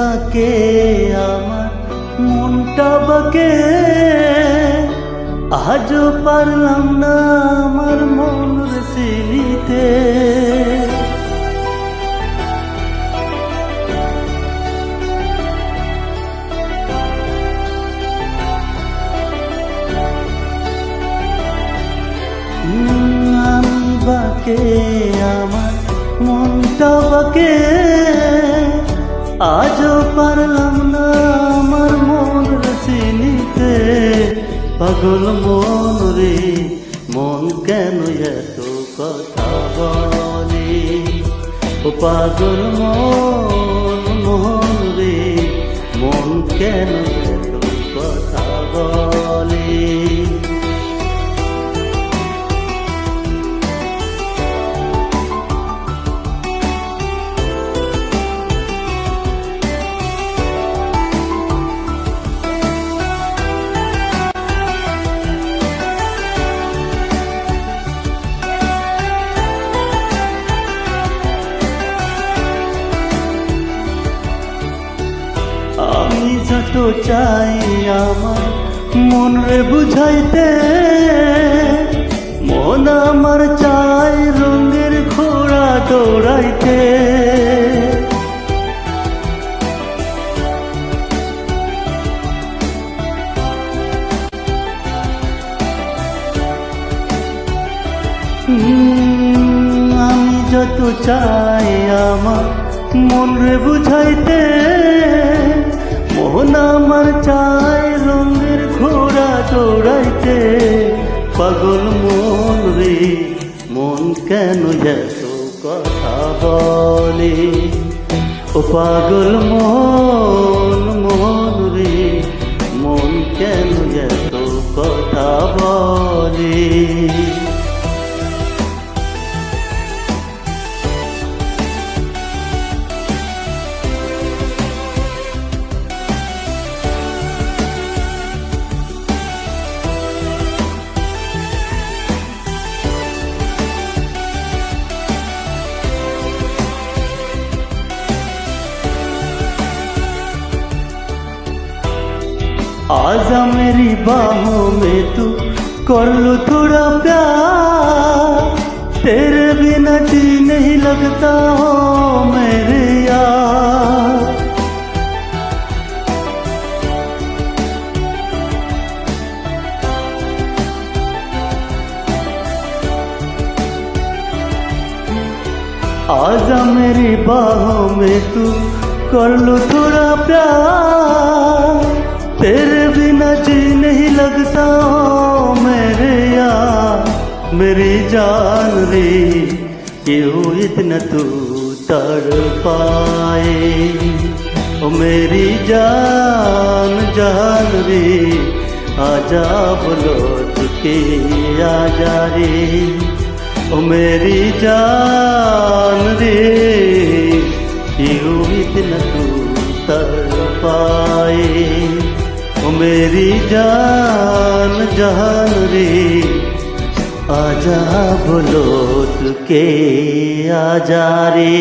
বাকে আমার মনটা বাকে, আজও পারলাম না আমার মন চিনিতে। আমি বাকে আমার মনটা বাকে, আজও পারলাম না আমার মন চিনিতে। পাগল মন রে মন কেন এত কথা বলে, ও পাগল মন মন রে মন কেন এত কথা বলে। আমি যত চাই আমার মন রে বুঝাইতে, মন আমার চাই রঙের ঘোড়া দৌড়াইতে। আমি যত চাই আমার মন রে বুঝাইতে, মন আমার চাই রঙের ঘোড়া দৌড়াইতে। পাগল মন রে মন কেন এত কথা বলে, ও পাগল মন মন রে মন কেন এত কথা বলে। आजा मेरी बाहों में तू कर लो थोड़ा प्यार, तेरे बिना जी नहीं लगता हो मेरे यार। आजा मेरी बाहों में तू कर लो थोड़ा प्यार, तेरे बिना जी नहीं लगता मेरे यार। मेरी जान रे क्यों इतना तू तड़पाए, ओ मेरी जान जान रे आजा लौट के आजा रे। ओ मेरी जान रे क्यों इतना तू तड़पाए, ओ मेरी जान जान रे आजा बोलो के आजा रे।